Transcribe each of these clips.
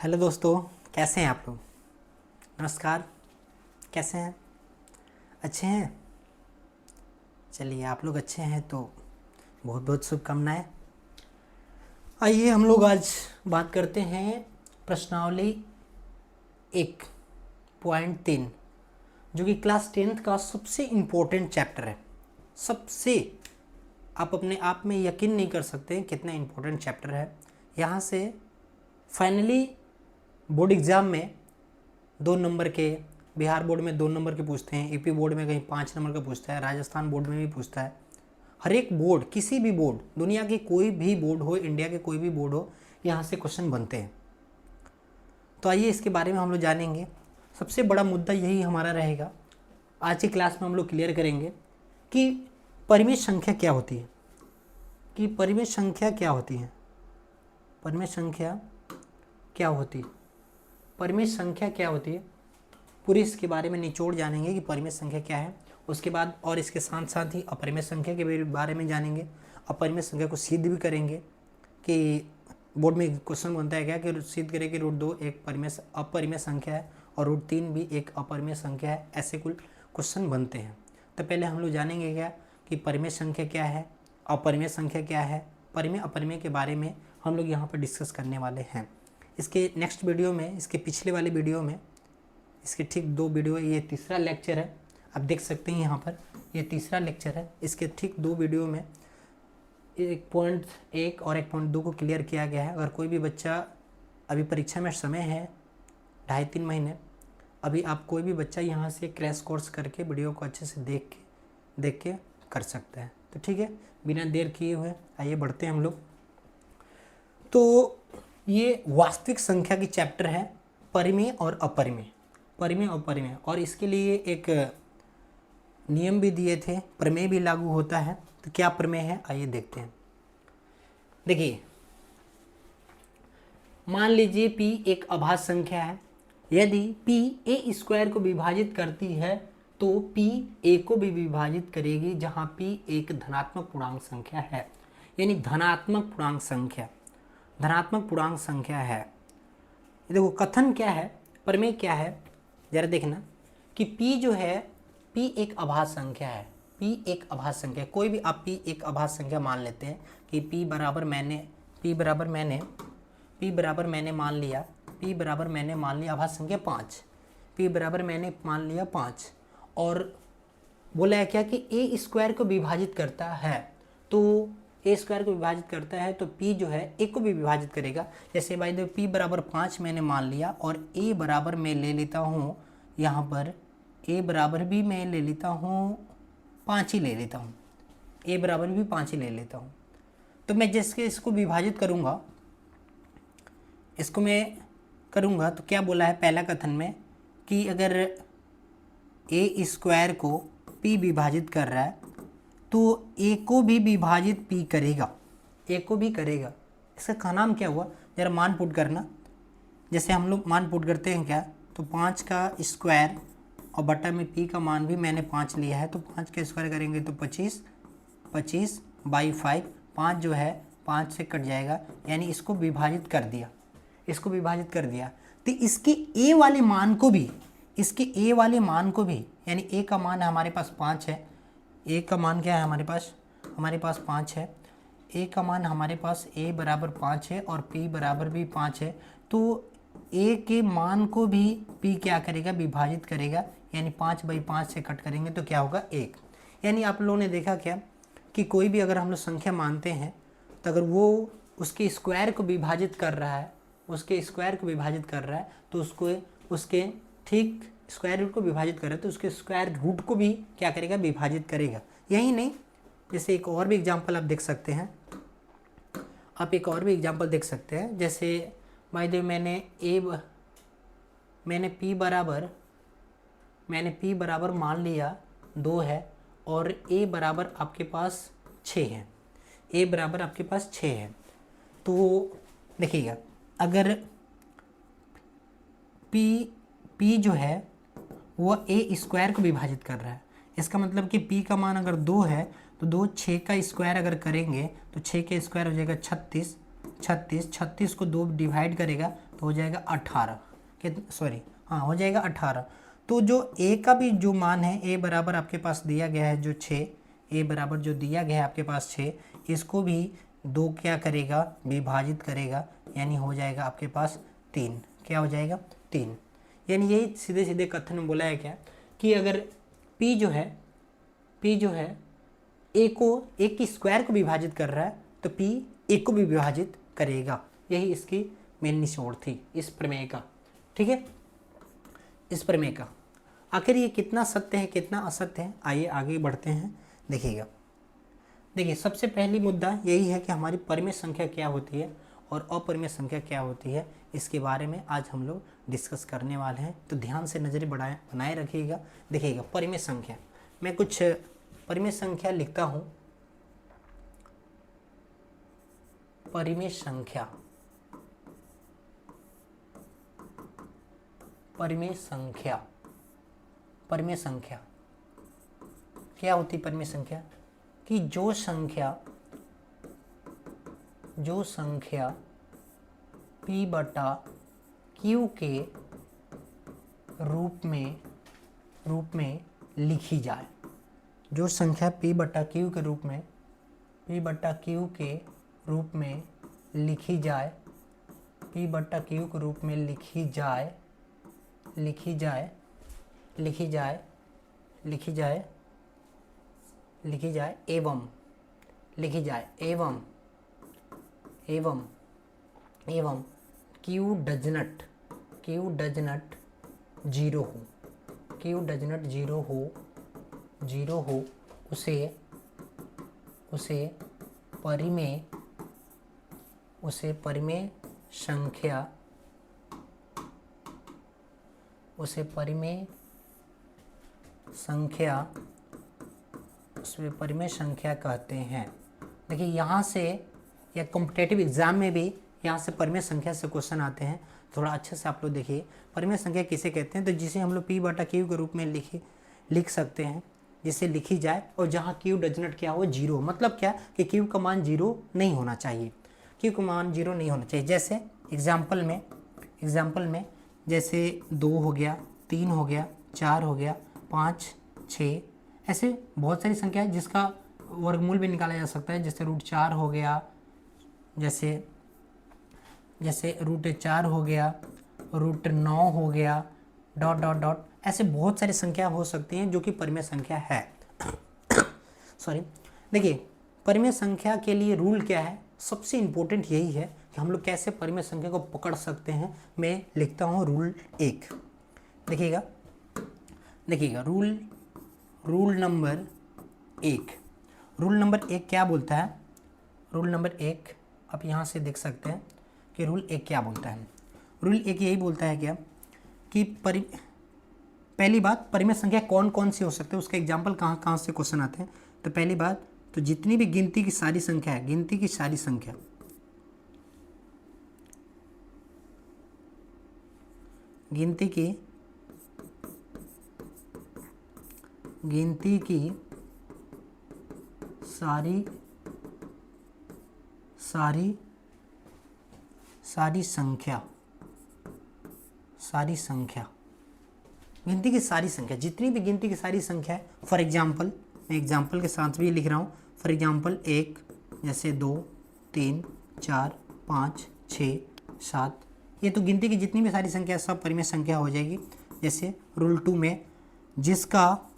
Hello दोस्तों, कैसे हैं आप लोग। नमस्कार। कैसे हैं? अच्छे हैं? चलिए, आप लोग अच्छे हैं तो बहुत बहुत शुभकामनाएं। आइए हम लोग आज बात करते हैं प्रश्नावली 1.3, जो कि क्लास 10th का सबसे इम्पोर्टेंट चैप्टर है। सबसे, आप अपने आप में यकीन नहीं कर सकते कितना इम्पोर्टेंट चैप्टर है। यहाँ से फाइनली बोर्ड एग्ज़ाम में 2 नंबर के, बिहार बोर्ड में 2 नंबर के पूछते हैं, यूपी बोर्ड में कहीं 5 नंबर का पूछता है, राजस्थान बोर्ड में भी पूछता है। हर एक बोर्ड, किसी भी बोर्ड, दुनिया की कोई भी बोर्ड हो, इंडिया के कोई भी बोर्ड हो, यहाँ से क्वेश्चन बनते हैं। तो आइए इसके बारे में हम लोग जानेंगे। सबसे बड़ा मुद्दा यही हमारा रहेगा। आज की क्लास में हम लोग क्लियर करेंगे कि परिमेय संख्या क्या होती है, कि परिमेय संख्या क्या होती है, परिमेय संख्या क्या होती है, परिमेय संख्या क्या होती है, पूरी इसके बारे में निचोड़ जानेंगे कि परिमेय संख्या क्या है। उसके बाद और इसके साथ साथ ही अपरिमेय संख्या के बारे में जानेंगे। अपरिमेय संख्या को सिद्ध भी करेंगे कि बोर्ड में क्वेश्चन बनता है क्या कि सिद्ध करें कि √2 एक अपरिमेय संख्या है और √3 भी एक अपरिमेय संख्या है। ऐसे कुल क्वेश्चन बनते हैं। तो पहले हम लोग जानेंगे क्या कि परिमेय संख्या क्या है, अपरिमेय संख्या क्या है। परिमेय अपरिमेय के बारे में हम लोग यहाँ पर डिस्कस करने वाले हैं। इसके नेक्स्ट वीडियो में, इसके पिछले वाले वीडियो में, इसके ठीक 2 वीडियो, ये तीसरा लेक्चर है, आप देख सकते हैं यहाँ पर, ये तीसरा लेक्चर है। इसके ठीक 2 वीडियो में 1.1 और 1.2 को क्लियर किया गया है। अगर कोई भी बच्चा, अभी परीक्षा में समय है 2.5-3 महीने, अभी आप कोई भी बच्चा यहाँ से क्रैश कोर्स करके वीडियो को अच्छे से देख के कर सकता है। तो ठीक है, बिना देर किए हुए आइए बढ़ते हैं हम लोग। तो ये वास्तविक संख्या की चैप्टर है, परिमेय और अपरिमेय, परिमेय और अपरिमेय। और इसके लिए एक नियम भी दिए थे, प्रमेय भी लागू होता है। तो क्या प्रमेय है, आइए देखते हैं। देखिए, मान लीजिए p एक अभाज्य संख्या है। यदि p a² को विभाजित करती है तो p a को भी विभाजित करेगी, जहां p एक धनात्मक पूर्णांक संख्या है। यानी धनात्मक पूर्णांक संख्या, धनात्मक पूर्णांक संख्या है। देखो कथन क्या है, प्रमेय क्या है, जरा देखना कि p जो है, p एक अभाज्य संख्या है। p एक अभाज्य संख्या, कोई भी आप p एक अभाज्य संख्या मान लेते हैं कि p बराबर मैंने मान लिया अभाज्य संख्या 5, p बराबर मैंने मान लिया 5, और बोला है क्या कि a² को विभाजित करता है। तो a² को विभाजित करता है तो p जो है a को भी विभाजित करेगा। जैसे भाई देखो p बराबर 5 मैंने मान लिया और a बराबर मैं ले लेता हूँ, यहाँ पर a बराबर भी मैं ले लेता हूँ 5 ही ले लेता हूँ, a बराबर भी 5 ही ले लेता हूँ। तो मैं जैसे इसको विभाजित करूँगा, इसको मैं करूँगा, तो क्या बोला है पहला कथन में कि अगर a² को p विभाजित कर रहा है तो a को भी विभाजित p करेगा, a को भी करेगा। इसका का नाम क्या हुआ, जरा मान पुट करना। जैसे हम लोग मान पुट करते हैं क्या, तो 5 का स्क्वायर और बटा में p का मान भी मैंने 5 लिया है, तो 5 का स्क्वायर करेंगे तो 25/5, 5 जो है 5 से कट जाएगा, यानी इसको विभाजित कर दिया, इसको विभाजित कर दिया। तो इसके a वाले मान को भी, इसके a वाले मान को भी, यानी a का मान हमारे पास 5 है, a का मान क्या है हमारे पास 5 है, a का मान हमारे पास a बराबर 5 है और p बराबर भी 5 है। तो a के मान को भी p क्या करेगा, विभाजित करेगा, यानी 5/5 से कट करेंगे तो क्या होगा 1। यानी आप लोगों ने देखा क्या कि कोई भी अगर हम लोग संख्या मानते हैं तो अगर वो उसके स्क्वायर को विभाजित कर रहा है, उसके स्क्वायर को विभाजित कर रहा है, तो उसके ठीक स्क्वायर रूट को विभाजित कर रहा है तो उसके स्क्वायर रूट को भी क्या करेगा, विभाजित करेगा। यही नहीं, जैसे एक और भी एग्जांपल आप देख सकते हैं, जैसे भाई देव मैंने p बराबर मान लिया 2 है और a बराबर आपके पास 6 है, a बराबर आपके पास 6 है। तो देखिएगा, अगर p जो है वो a² को विभाजित कर रहा है, इसका मतलब कि p का मान अगर 2 है तो 2 6 का स्क्वायर अगर करेंगे तो 6 का स्क्वायर हो जाएगा 36, 36, 36 को 2 डिवाइड करेगा तो हो जाएगा 18, हो जाएगा 18। तो जो ए का भी जो मान है, ए बराबर आपके पास दिया गया है जो 6, ए बराबर जो दिया गया है आपके पास 6, इसको भी 2 क्या करेगा, विभाजित करेगा, यानी हो जाएगा आपके पास 3। क्या हो जाएगा, 3। यानी यही सीधे सीधे कथन में बोला है क्या, कि अगर P जो है ए की स्क्वायर को विभाजित कर रहा है तो P ए को भी विभाजित करेगा। यही इसकी मेन निचोड़ थी इस प्रमेय का। ठीक है, इस प्रमेय का आखिर ये कितना सत्य है कितना असत्य है, आइए आगे बढ़ते हैं। देखिए सबसे पहली मुद्दा यही है कि हमारी परिमेय संख्या क्या होती है और अपरिमेय संख्या क्या होती है, इसके बारे में आज हम लोग डिस्कस करने वाले हैं। तो ध्यान से नज़रें बनाए रखिएगा। देखिएगा परिमेय संख्या, मैं कुछ परिमेय संख्या लिखता हूँ। परिमेय संख्या क्या होती है? परिमेय संख्या कि जो संख्या P बटा Q के रूप में लिखी जाए, जो संख्या P बटा Q के रूप में लिखी जाए, P बटा Q के रूप में लिखी एवं Q डज नट जीरो हो, उसे परिमेय संख्या कहते हैं। देखिए यहाँ से या कॉम्पिटेटिव एग्जाम में भी यहाँ से परिमेय संख्या से क्वेश्चन आते हैं। थोड़ा अच्छे से आप लोग देखिए परिमेय संख्या किसे कहते हैं, तो जिसे हम लोग P बटा Q के रूप में लिख सकते हैं, जिसे लिखी जाए और जहाँ Q डज नॉट क्या हो, जीरो। मतलब क्या कि Q का मान जीरो नहीं होना चाहिए, Q का मान जीरो नहीं होना चाहिए। जैसे एग्जाम्पल में जैसे 2 हो गया, 3 हो गया, 4 हो गया, 5, 6, ऐसे बहुत सारी संख्या है जिसका वर्गमूल भी निकाला जा सकता है। जैसे √4 हो गया, जैसे √4 हो गया, √9 हो गया, ... ऐसे बहुत सारी संख्या हो सकती हैं जो कि परिमेय संख्या है। देखिए परिमेय संख्या के लिए रूल क्या है, सबसे इम्पोर्टेंट यही है कि हम लोग कैसे परिमेय संख्या को पकड़ सकते हैं। मैं लिखता हूँ रूल 1। देखिएगा रूल नंबर 1 क्या बोलता है। रूल नंबर 1 आप यहाँ से देख सकते हैं कि रूल 1 क्या बोलता है। रूल 1 यही बोलता है क्या कि पहली बात परिमेय संख्या कौन कौन सी हो सकते हैं, उसका एग्जाम्पल कहाँ से क्वेश्चन आते हैं। तो पहली बात तो जितनी भी गिनती की सारी संख्या है, गिनती की सारी संख्या जितनी भी गिनती की सारी संख्या है। फॉर एग्जाम्पल मैं एग्जाम्पल के साथ भी लिख रहा हूँ। फॉर एग्जाम्पल 1, जैसे 2, 3, 4, 5, 6, 7, ये तो गिनती की जितनी भी सारी संख्या सब परिमेय संख्या हो जाएगी। जैसे रूल 2 में जिसका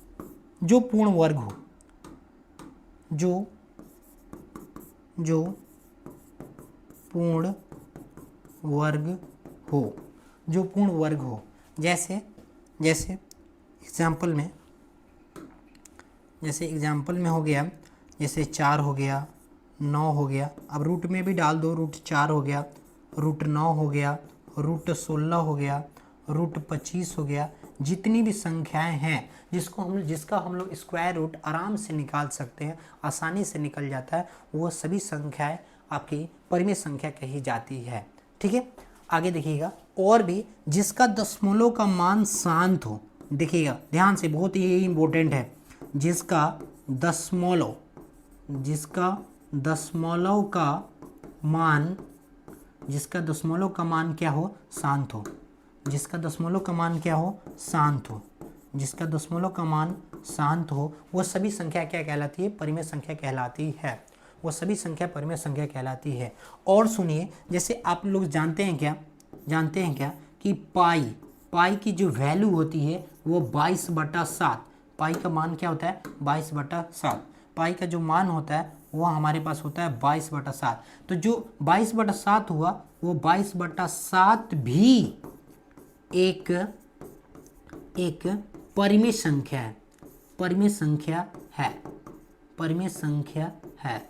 जो पूर्ण वर्ग हो, जो पूर्ण वर्ग हो, जैसे एग्जाम्पल में हो गया, जैसे 4 हो गया, 9 हो गया। अब रूट में भी डाल दो, √4 हो गया, √9 हो गया, √16 हो गया, √25 हो गया। जितनी भी संख्याएं हैं जिसका हम लोग स्क्वायर रूट आराम से निकाल सकते हैं, आसानी से निकल जाता है, वो सभी संख्याएं आपकी परिमेय संख्या कही जाती है। ठीक है, आगे देखिएगा। और भी जिसका दशमलव का मान शांत हो, देखिएगा ध्यान से, बहुत ही इम्पोर्टेंट है। जिसका दशमलव का मान जिसका दशमलव का मान क्या हो, शांत हो, जिसका दशमलव का मान क्या हो, शांत हो, जिसका दशमलव का मान शांत हो, वो सभी संख्या क्या कहलाती है, परिमेय संख्या कहलाती है। वो सभी संख्या परिमेय संख्या कहलाती है। और सुनिए, जैसे आप लोग जानते हैं क्या कि पाई की जो वैल्यू होती है वो 22/7, पाई का मान क्या होता है, 22/7, पाई का जो मान होता है वो हमारे पास होता है 22/7। तो जो 22/7 हुआ वो 22/7 भी एक परिमेय संख्या है, परिमेय संख्या है, परिमेय संख्या है,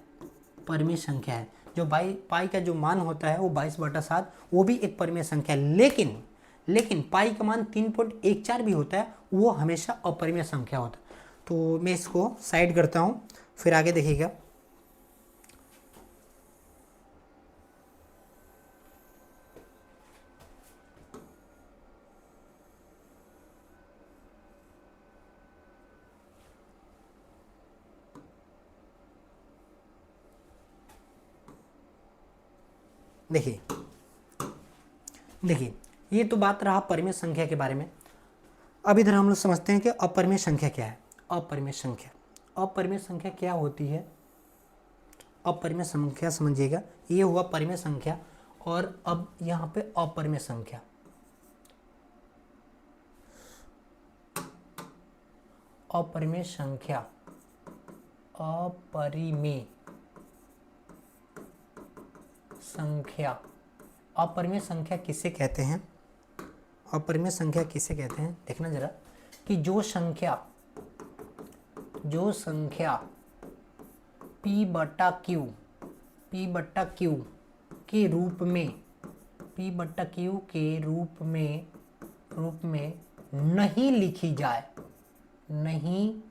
परिमेय संख्या है। जो पाई का जो मान होता है वो 22/7, वो भी एक परिमेय संख्या है। लेकिन पाई का मान 3.14 भी होता है, वो हमेशा अपरिमेय संख्या होता है। तो मैं इसको साइड करता हूँ, फिर आगे देखिएगा। देखिए ये तो बात रहा परिमेय संख्या के बारे में। अब इधर हम लोग समझते हैं कि अपरिमेय संख्या क्या है। अपरिमेय संख्या क्या होती है। अपरिमेय संख्या समझिएगा, ये हुआ परिमेय संख्या, और अब यहाँ पे अपरिमेय संख्या। अपरिमेय संख्या, अपरिमेय संख्या, अपरिमेय संख्या किसे कहते हैं, अपरिमेय संख्या किसे कहते हैं, देखना जरा कि जो संख्या P/Q के रूप में, P/Q के रूप में नहीं लिखी जाए, नहीं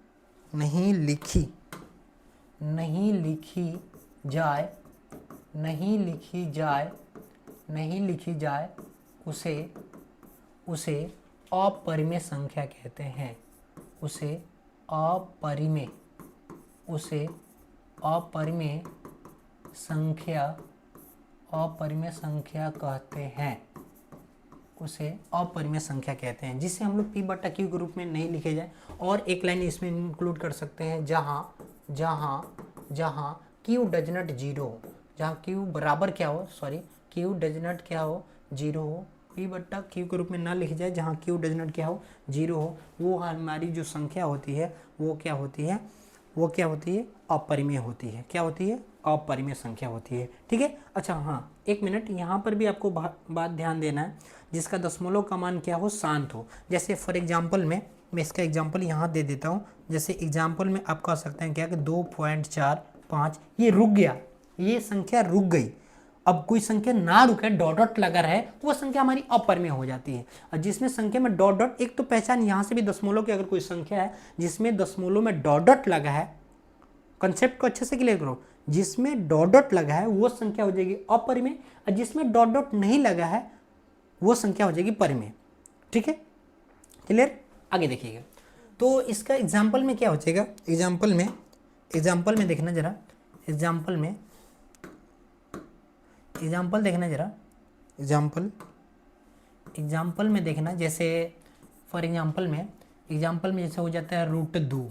लिखी जाए, उसे अपरिमेय संख्या कहते हैं। उसे अपरिमेय संख्या कहते हैं, उसे अपरिमेय संख्या कहते हैं, जिसे हम लोग P/Q के रूप में नहीं लिखे जाए। और एक लाइन इसमें इंक्लूड कर सकते हैं, जहाँ Q डज नॉट जीरो हो, जहाँ Q बराबर क्या हो, Q डज नॉट क्या हो, जीरो हो, P/Q के रूप में ना लिखी जाए, जहाँ Q डज नॉट क्या हो, जीरो हो, वो हमारी जो संख्या होती है वो क्या होती है, अपरिमेय होती है। क्या होती है, अपरिमेय संख्या होती है। ठीक है। अच्छा हाँ, एक मिनट, यहाँ पर भी आपको बात ध्यान देना है, जिसका दशमलव का मान क्या हो, शांत हो। जैसे फॉर एग्जाम्पल मैं इसका एग्जाम्पल यहाँ दे देता हूँ। जैसे एग्जाम्पल में आप कह सकते हैं क्या कि 2.45, ये रुक गया, ये संख्या रुक गई। अब कोई संख्या ना रुके, डॉट लगा रहे, वो संख्या हमारी अपरिमेय हो जाती है। और जिसमें संख्या में डॉट, एक तो पहचान यहाँ से भी दशमलव की, अगर कोई संख्या है जिसमें दशमलव में डॉट लगा है, कंसेप्ट को अच्छे से क्लियर करो, जिसमें डॉट लगा है वो संख्या हो जाएगी अपरिमेय, और जिसमें डॉट नहीं लगा है वो संख्या हो जाएगी परिमेय। ठीक है, क्लियर। आगे देखिएगा, तो इसका एग्जाम्पल में क्या हो जाएगा, एग्जाम्पल में देखना जरा, एग्जाम्पल देखना जरा, एग्जाम्पल में देखना। जैसे फॉर एग्जाम्पल में जैसे हो जाता है √2,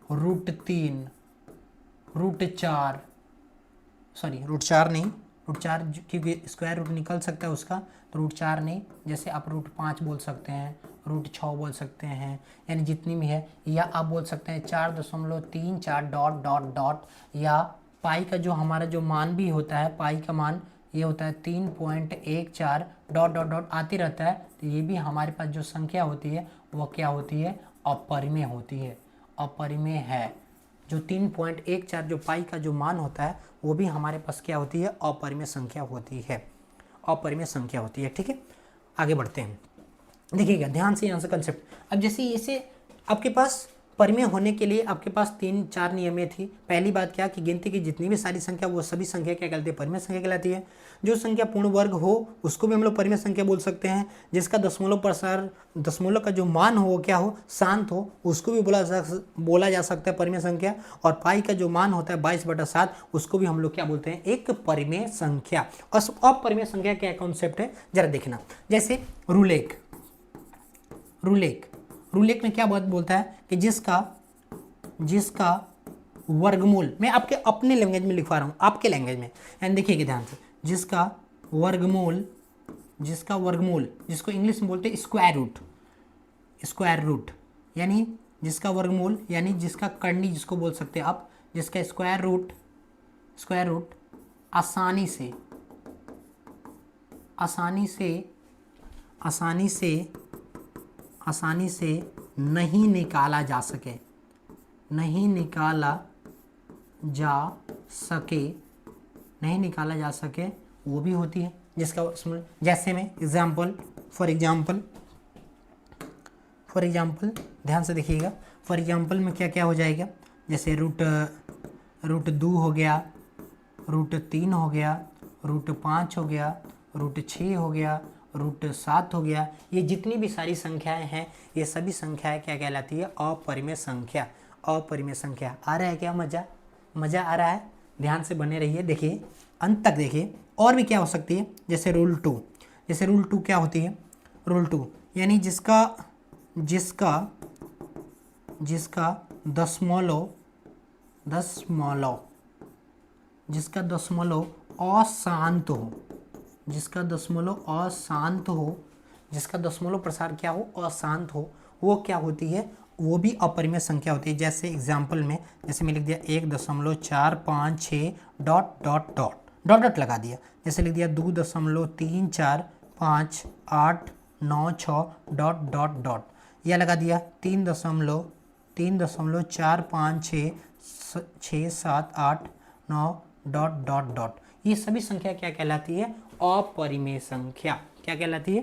√3, √4, √4 नहीं, √4 क्योंकि स्क्वायर रूट निकल सकता है उसका, तो √4 नहीं। जैसे आप √5 बोल सकते हैं, √6 बोल सकते हैं, यानी जितनी भी है। या आप बोल सकते हैं 4.34 डॉट, या पाई का जो हमारा जो मान भी होता है, पाई का मान ये होता है 3.14 डॉट आती रहता है। तो ये भी हमारे पास जो संख्या होती है वो क्या होती है, अपरिमेय होती है, अपरिमेय है। जो 3.14 जो पाई का जो मान होता है वो भी हमारे पास क्या होती है, अपरिमेय संख्या होती है, अपरिमेय संख्या होती है। ठीक है, आगे बढ़ते हैं। देखिएगा ध्यान से यहाँ से कंसेप्ट। अब जैसे आपके पास परिमेय होने के लिए आपके पास 3-4 नियमें थी। पहली बात क्या कि गिनती की जितनी भी सारी संख्या वो सभी संख्या क्या कहलाती है, परिमेय संख्या कहलाती है। जो संख्या पूर्ण वर्ग हो उसको भी हम लोग परिमेय संख्या बोल सकते हैं। जिसका दशमलव का जो मान हो वो क्या हो, शांत हो, उसको भी बोला जा सकता है परिमेय संख्या। और पाई का जो मान होता है 22/7 उसको भी हम लोग क्या बोलते हैं, एक परिमेय संख्या। अपरिमेय संख्या क्या कॉन्सेप्ट है जरा देखना। जैसे रूलेख में क्या बात बोलता है कि जिसका वर्गमूल, मैं आपके अपने लैंग्वेज में लिखवा रहा हूं, आपके लैंग्वेज में, एंड देखिएगा ध्यान से, जिसका वर्गमूल जिसको इंग्लिश में बोलते हैं स्क्वायर रूट, यानी जिसका वर्गमूल यानी जिसका करनी जिसको बोल सकते हैं आप, जिसका स्क्वायर रूट आसानी से नहीं निकाला जा सके वो भी होती है। जिसका जैसे में फॉर एग्जाम्पल ध्यान से देखिएगा। फॉर एग्जाम्पल में क्या क्या हो जाएगा, जैसे रूट 2 हो गया, रूट 3 हो गया, रूट 5 हो गया, रूट 6 हो गया, रूट 7 हो गया। ये जितनी भी सारी संख्याएं हैं ये सभी संख्याएं क्या कहलाती है, अपरिमेय संख्या। आ रहा है क्या, मजा आ रहा है? ध्यान से बने रहिए, देखिए अंत तक देखिए। और भी क्या हो सकती है, जैसे रूल टू क्या होती है, रूल 2 यानी जिसका दशमलव अशांत हो, जिसका दशमलव प्रसार क्या हो, अशांत हो, वो क्या होती है, वो भी अपरिमेय संख्या होती है। जैसे एग्जाम्पल में, जैसे मैं लिख दिया 1.456 डॉट लगा दिया। जैसे लिख दिया 2.345896 डॉट यह लगा दिया 3.4566789 डॉट। ये सभी संख्या क्या कहलाती है, अपरिमेय संख्या। क्या कहलाती है,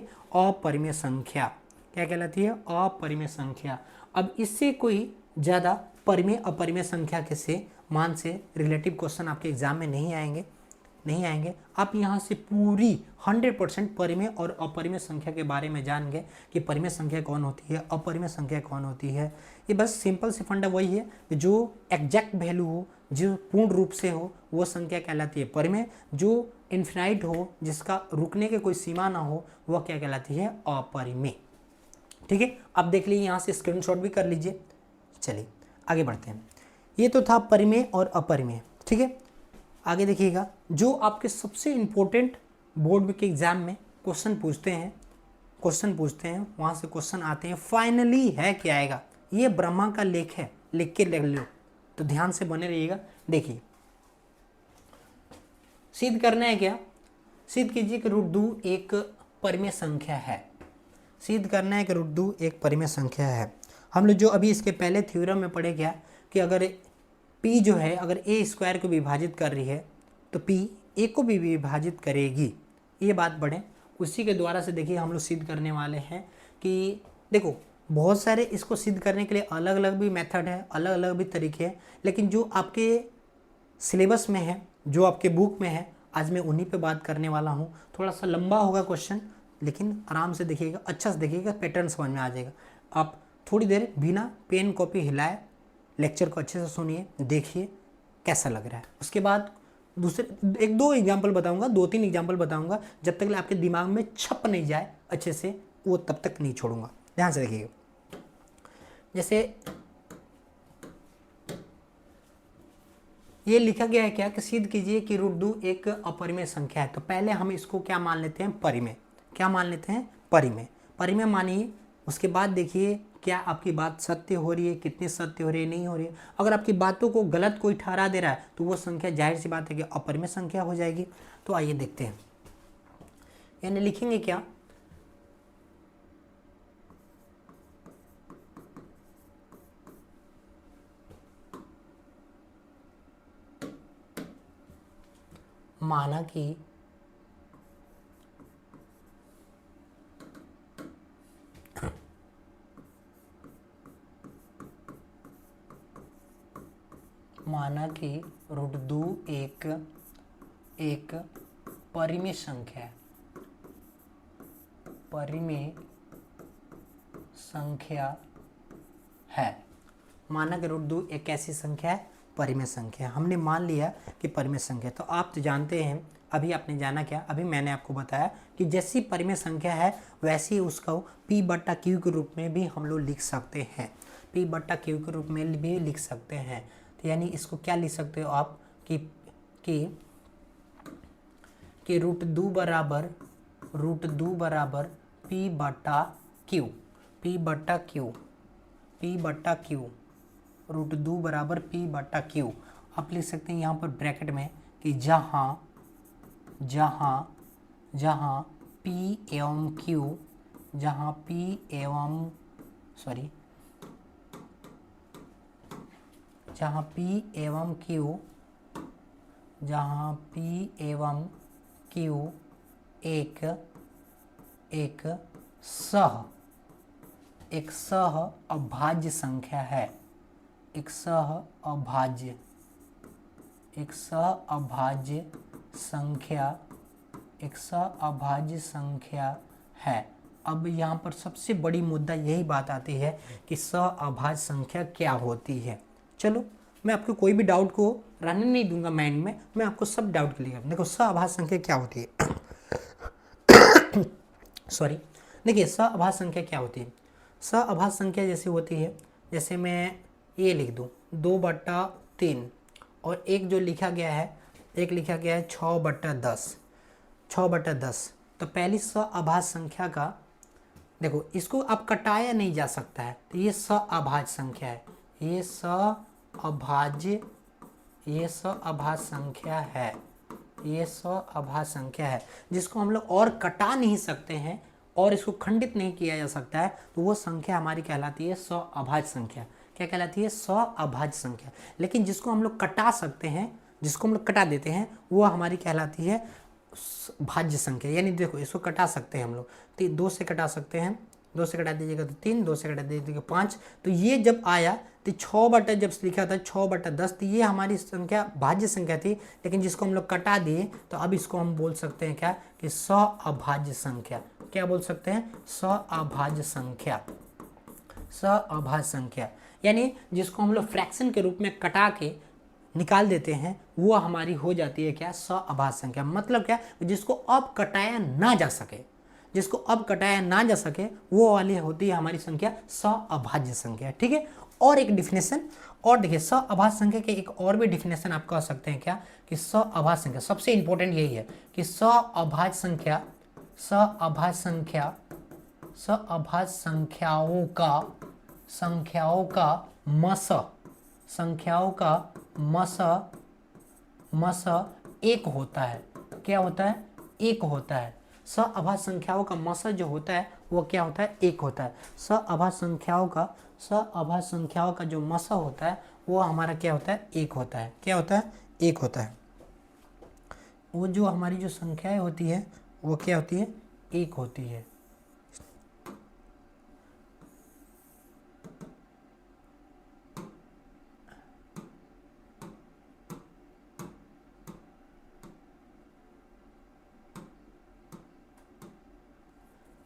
अपरिमेय संख्या। अब इससे कोई ज़्यादा परिमेय अपरिमेय संख्या के से मान से रिलेटिव क्वेश्चन आपके एग्जाम में नहीं आएंगे। आप यहाँ से पूरी 100% परिमेय और अपरिमेय संख्या के बारे में जान गए कि परिमेय संख्या कौन होती है, अपरिमेय संख्या कौन होती है। ये बस सिंपल सी फंडा वही है कि जो एग्जैक्ट वैल्यू हो, जो पूर्ण रूप से हो, वो संख्या कहलाती है परिमेय। जो इन्फिनाइट हो, जिसका रुकने के कोई सीमा ना हो, वह क्या कहलाती है, अपरिमेय। ठीक है, अब देख लीजिए, यहाँ से स्क्रीनशॉट भी कर लीजिए। चलिए आगे बढ़ते हैं। ये तो था परिमेय और अपरिमेय। ठीक है, आगे देखिएगा, जो आपके सबसे इंपॉर्टेंट बोर्ड के एग्जाम में क्वेश्चन पूछते हैं, वहाँ से क्वेश्चन आते हैं, फाइनली है क्या आएगा, ये ब्रह्मा का लेख है, लिख के ले लो। तो ध्यान से बने रहिएगा। देखिए सिद्ध करना है क्या, सिद्ध कीजिए कि √2 एक परिमेय संख्या है। हम लोग जो अभी इसके पहले थ्योरम में पढ़े क्या कि अगर P जो है, अगर A स्क्वायर को विभाजित कर रही है तो P A को भी विभाजित करेगी। ये बात पढ़ें, उसी के द्वारा से देखिए हम लोग सिद्ध करने वाले हैं कि देखो बहुत सारे इसको सिद्ध करने के लिए अलग अलग भी मेथड है, अलग अलग भी तरीके हैं, लेकिन जो आपके सिलेबस में है, जो आपके बुक में है, आज मैं उन्हीं पे बात करने वाला हूँ। थोड़ा सा लंबा होगा क्वेश्चन, लेकिन आराम से देखिएगा, अच्छा से देखिएगा, पैटर्न समझ में आ जाएगा। आप थोड़ी देर बिना पेन कॉपी हिलाए लेक्चर को अच्छे से सुनिए, देखिए कैसा लग रहा है। उसके बाद दूसरे 1-2 एग्जाम्पल बताऊंगा, 2-3 एग्जाम्पल बताऊंगा, जब तक आपके दिमाग में छप नहीं जाए अच्छे से, वो तब तक नहीं छोड़ूंगा। ध्यान से देखिएगा। जैसे ये लिखा गया है क्या कि सिद्ध कीजिए कि √2 एक अपरिमेय संख्या है। तो पहले हम इसको क्या मान लेते हैं, परिमेय। क्या मान लेते हैं, परिमेय मानिए। उसके बाद देखिए क्या आपकी बात सत्य हो रही है, कितनी सत्य हो रही है, नहीं हो रही है। अगर आपकी बातों को गलत कोई ठहरा दे रहा है तो वो संख्या जाहिर सी बात है कि अपरिमेय संख्या हो जाएगी। तो आइए देखते हैं, यानी लिखेंगे क्या, माना कि कि √2 एक परिमेय संख्या है, परिमेय संख्या है। माना कि √2 एक ऐसी संख्या है, परिमेय संख्या। हमने मान लिया कि परिमेय संख्या, तो आप तो जानते हैं, अभी आपने जाना क्या, अभी मैंने आपको बताया कि जैसी परिमेय संख्या है वैसे उसको P/Q के रूप में भी हम लोग लिख सकते हैं, P/Q के रूप में भी लिख सकते हैं। तो यानी इसको क्या लिख सकते हो आप कि √2 बराबर P/Q, √2 बराबर P/Q। आप लिख सकते हैं यहाँ पर ब्रैकेट में कि जहाँ P एवं Q, जहाँ P एवं Q एक सह अभाज्य संख्या है, एक सह अभाज्य संख्या है। अब यहाँ पर सबसे बड़ी मुद्दा यही बात आती है कि सहअभाज्य संख्या क्या होती है। चलो मैं आपको कोई भी डाउट को रहने नहीं दूंगा माइंड में, मैं आपको सब डाउट क्लियर। देखो सहअभाज्य संख्या क्या होती है सॉरी, देखिए सहअभाज्य संख्या क्या होती है। सहअभाज्य संख्या जैसे होती है, जैसे मैं ये लिख दूँ 2/3 और एक जो लिखा गया है, एक लिखा गया है 6/10। तो पहली सहअभाज्य संख्या का देखो, इसको अब कटाया नहीं जा सकता है, तो ये सहअभाज्य संख्या है, ये सहअभाज्य संख्या है, जिसको हम लोग और कटा नहीं सकते हैं और इसको खंडित नहीं किया जा सकता है, तो वो संख्या हमारी कहलाती है सहअभाज्य संख्या। क्या कहलाती है? सहअभाज्य संख्या। लेकिन जिसको हम लोग कटा सकते हैं, जिसको हम लोग कटा देते हैं, वो हमारी कहलाती है भाज्य संख्या। यानी देखो इसको कटा सकते हैं हम लोग, तो 2 से कटा सकते हैं, 2 से कटा दीजिएगा तो 3, 2 से कटा दीजिएगा 5। तो ये जब आया तो 6 जब लिखा था 6/10, तो ये हमारी संख्या भाज्य संख्या थी, लेकिन जिसको हम लोग कटा दिए तो अब इसको हम बोल सकते हैं क्या कि सहअभाज्य संख्या। क्या बोल सकते हैं? सहअभाज्य संख्या। यानी जिसको हम लोग फ्रैक्शन के रूप में कटा के निकाल देते हैं, वो हमारी हो जाती है क्या? सहअभाज्य संख्या। मतलब क्या? जिसको अब कटाया ना जा सके, वो वाली होती है हमारी संख्या सहअभाज्य संख्या। ठीक है। और एक डिफिनेशन और देखिए, सहअभाज्य संख्या के एक और भी डिफिनेशन आप कह सकते हैं क्या कि सहअभाज्य संख्या, सबसे इंपॉर्टेंट यही है कि सहअभाज्य संख्याओं का एक होता है। क्या होता है? एक होता है। सहअभाज्य संख्याओं का मसा जो होता है वो क्या होता है? एक होता है। सहअभाज्य संख्याओं का जो मसा होता है वो हमारा क्या होता है? एक होता है। क्या होता है? एक होता है। वो जो हमारी जो संख्याएं होती है वो क्या होती है? एक होती है।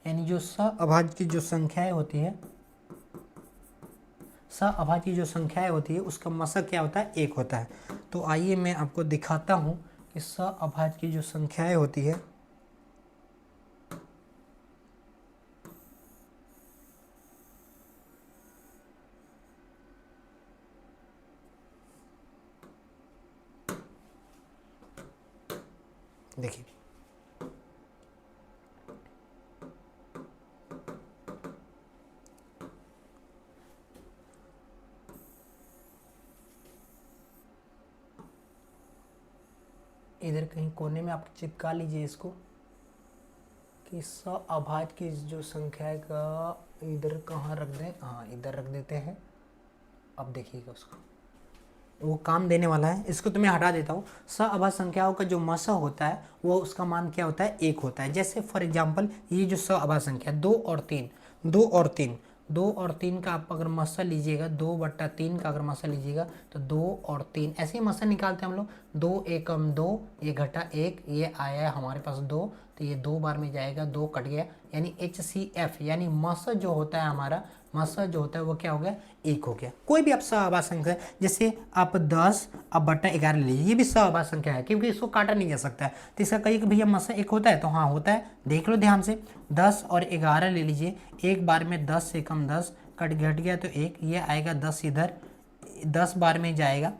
यानी जो सहअभाज्य की जो संख्याएं होती है, उसका मशक क्या होता है? एक होता है। तो आइए मैं आपको दिखाता हूं कि सहअभाज्य की जो संख्याएं होती है, देखिए इधर कहीं कोने में आप चिपका लीजिए इसको कि सहअभाज्य की जो संख्या का इधर कहाँ रख दें? हाँ, इधर रख देते हैं। अब देखिएगा उसको, वो काम देने वाला है। इसको तो मैं हटा देता हूँ। सहअभाज्य संख्याओं का जो मसा होता है वो उसका मान क्या होता है? एक होता है। जैसे फॉर एग्जांपल ये जो सहअभाज्य संख्या 2 और 3, 2 और 3 का आप अगर मसा लीजिएगा, 2/3 का अगर मसा लीजिएगा तो 2 और 3 ऐसे ही मसा निकालते हैं हम लोग। 2 एकम 2, ये घटा 1, ये आया है हमारे पास 2, तो ये 2 बार में जाएगा, 2 कट गया, यानी HCF यानी मसा जो होता है हमारा, मसा जो होता है वो क्या हो गया, 1 हो गया। कोई भी आप सहआभाज्य संख्या, जैसे आप 10 अब बटा 11 लीजिए, ये भी सहआभाज्य संख्या है क्योंकि इसको काटा नहीं जा सकता है, तो इसका कहीं कि भैया मसा 1 होता है, तो हाँ होता है। देख लो ध्यान से, 10 और 11 ले लीजिए, एक बार में 10 से कम 10 कट घट गया तो 1, ये आएगा 10 इधर, 10 बार में जाएगा,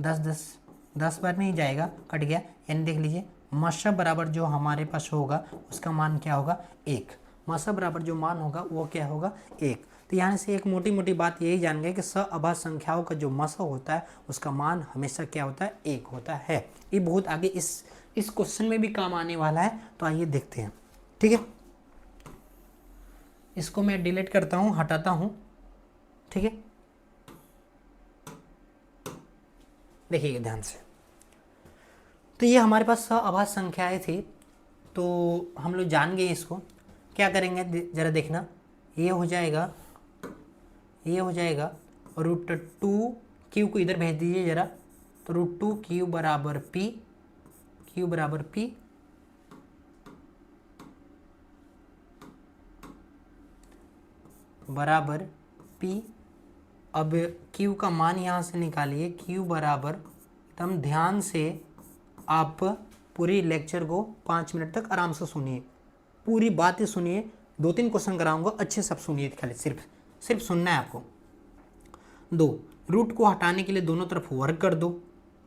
10 बार में ही जाएगा, कट गया, यानी देख लीजिए मसा बराबर जो हमारे पास होगा उसका मान क्या होगा, 1। मसा बराबर जो मान होगा वो क्या होगा, 1। तो यहाँ से एक मोटी मोटी बात यही जान गए कि सहअभाज्य संख्याओं का जो मसा होता है उसका मान हमेशा क्या होता है, 1 होता है। ये बहुत आगे इस क्वेश्चन में भी काम आने वाला है, तो आइए देखते हैं। ठीक है, इसको मैं डिलीट करता हूँ, हटाता हूँ। ठीक है, देखिए ध्यान से, तो ये हमारे पास सहअभाज्य संख्याएं थी, तो हम लोग जान गए इसको। क्या करेंगे जरा देखना, ये हो जाएगा, ये हो जाएगा √2 क्यू को इधर भेज दीजिए जरा, तो √2 क्यू बराबर पी, क्यू बराबर पी, बराबर पी। अब क्यू का मान यहाँ से निकालिए, क्यू बराबर, एकदम ध्यान से आप पूरी लेक्चर को 5 मिनट तक आराम से सुनिए, पूरी बातें सुनिए, 2-3 क्वेश्चन कराऊंगा, अच्छे सब सुनिए, खाली सिर्फ सुनना है आपको। 2 रूट को हटाने के लिए दोनों तरफ वर्ग कर दो,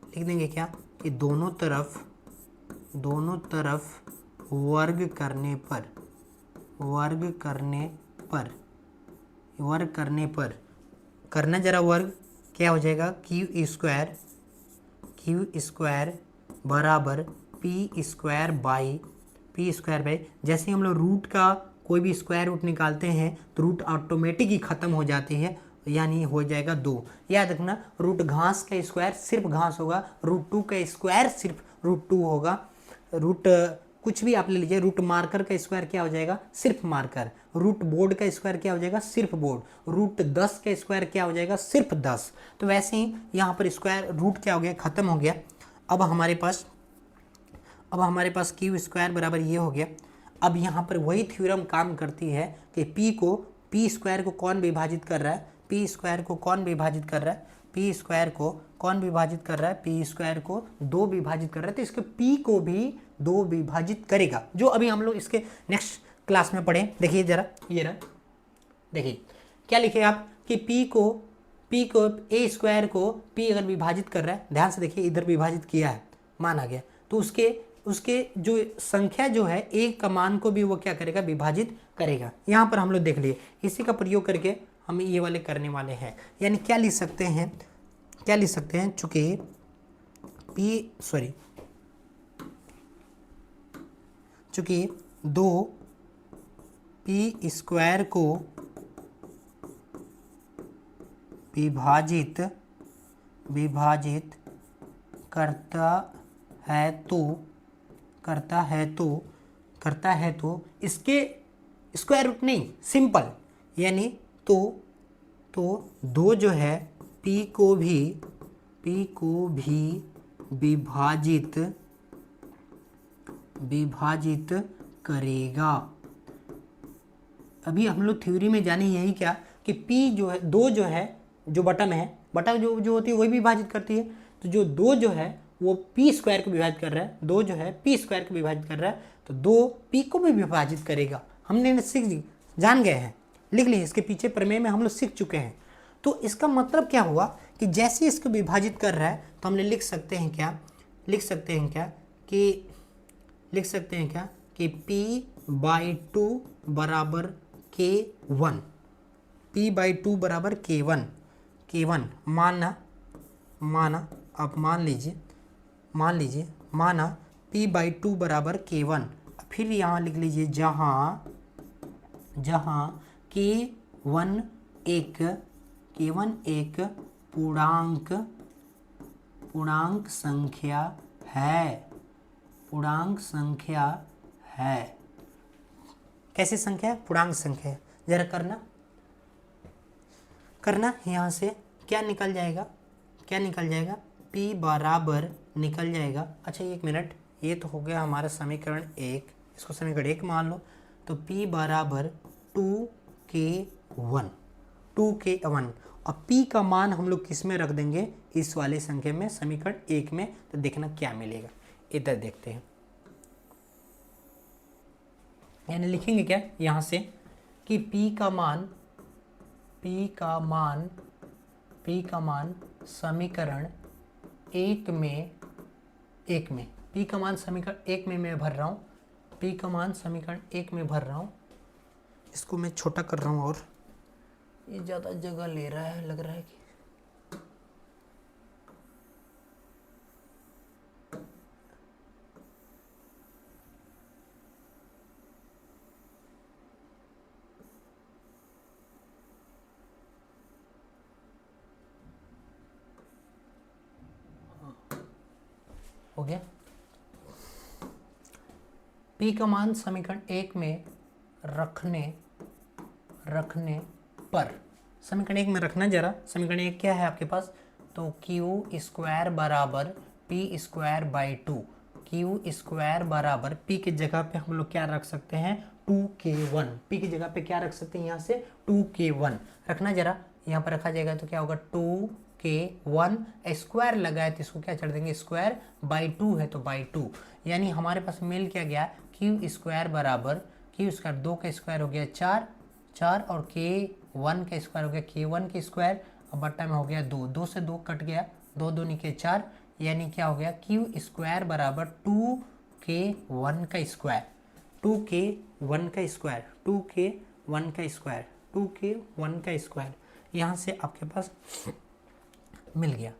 लिख देंगे क्या कि दोनों तरफ वर्ग करने पर करना जरा वर्ग, क्या हो जाएगा, क्यू स्क्वायर बराबर पी स्क्वायर बाई, जैसे ही हम लोग रूट का कोई भी स्क्वायर रूट निकालते हैं तो रूट ऑटोमेटिक ही खत्म हो जाती है, यानी हो जाएगा 2। याद रखना, रूट घास का स्क्वायर सिर्फ घास होगा, √2 का स्क्वायर सिर्फ √2 होगा, रूट कुछ भी आप ले लीजिए, रूट मार्कर का स्क्वायर क्या हो जाएगा, सिर्फ मार्कर, रूट बोर्ड का स्क्वायर क्या हो जाएगा, सिर्फ बोर्ड, रूट 10 का स्क्वायर क्या हो जाएगा, सिर्फ 10। तो वैसे ही यहाँ पर स्क्वायर रूट क्या हो गया, खत्म हो गया। अब हमारे पास क्यू स्क्वायर बराबर ये हो गया। अब यहाँ पर वही थ्योरम काम करती है कि पी स्क्वायर को कौन विभाजित कर रहा है, पी स्क्वायर को 2 विभाजित कर रहा है, तो इसके पी को भी 2 विभाजित करेगा, जो अभी हम लोग इसके नेक्स्ट क्लास में पढ़ें। देखिए जरा, ये रहा, देखिए क्या लिखे आप कि पी को ए स्क्वायर को पी अगर विभाजित कर रहा है, ध्यान से देखिए, इधर विभाजित किया है, मान आ गया, तो उसके जो संख्या जो है एक का मान को भी वो क्या करेगा, विभाजित करेगा। यहाँ पर हम लोग देख लिए, इसी का प्रयोग करके हम ये वाले करने वाले हैं। यानी क्या लिख सकते हैं, चूंकि चूंकि 2 पी स्क्वायर को विभाजित करता है तो इसके स्क्वायर रूट नहीं, सिंपल, यानी तो 2 जो है पी को भी विभाजित करेगा। अभी हम लोग थ्योरी में जाने यही क्या कि पी जो है, 2 जो है, जो बटा में है, बटा जो होती है वही विभाजित करती है, तो जो 2 जो है वो पी स्क्वायर को विभाजित कर रहा है, 2 जो है पी स्क्वायर को विभाजित कर रहा है, तो 2 पी को भी विभाजित करेगा। हमने जान गए हैं, लिख लिए, इसके पीछे प्रमेय में हम लोग सीख चुके हैं। तो इसका मतलब क्या हुआ कि जैसे इसको विभाजित कर रहा है तो हमने लिख सकते हैं क्या कि p/2 बराबर k1, p/2 बराबर k1 माना आप मान लीजिए p/2 बराबर k1। फिर यहाँ लिख लीजिए जहाँ k1 एक पूर्णांक संख्या है। कैसी संख्या है, पूर्णांक संख्या है। जरा करना, करना, यहाँ से क्या निकल जाएगा, क्या निकल जाएगा, P बराबर निकल जाएगा। अच्छा 1 मिनट, ये तो हो गया हमारा समीकरण 1, इसको समीकरण 1 मान लो। तो P बराबर 2k1, 2k1। अब P का मान हम लोग किस में रख देंगे, इस वाले संख्या में, समीकरण 1 में। तो देखना क्या मिलेगा, इधर देखते हैं। यानी लिखेंगे क्या यहाँ से कि P का मान समीकरण 1 में P का मान समीकरण 1 में मैं भर रहा हूँ, P का मान समीकरण 1 में भर रहा हूँ। इसको मैं छोटा कर रहा हूँ और ये ज़्यादा जगह ले रहा है, लग रहा है कि हो गया। P का मान समीकरण 1 में रखने पर, समीकरण 1 में रखना जरा, समीकरण 1 क्या है आपके पास, तो क्यू स्क्वायर बराबर P square by 2, Q square बराबर P की जगह पे हम लोग क्या रख सकते हैं, 2k1, P की जगह पे क्या रख सकते हैं, यहाँ से 2k1 रखना जरा, यहाँ पर रखा जाएगा तो क्या होगा, 2k1 स्क्वायर लगा है तो इसको क्या चढ़ देंगे, स्क्वायर बाई 2 है तो बाई 2, यानी हमारे पास मिल क्या गया, क्यू स्क्वायर बराबर, क्यू स्क्वायर 2 का स्क्वायर हो गया 4 और k1 का स्क्वायर हो गया k1 के स्क्वायर, और बट्टा में हो गया 2 से 2 कट गया, 2 दूनी के 4, यानी क्या हो गया, क्यू स्क्वायर बराबर 2k1 का स्क्वायर, 2k1 का स्क्वायर, 2k1 का स्क्वायर, 2k1 का स्क्वायर, यहाँ से आपके पास मिल गया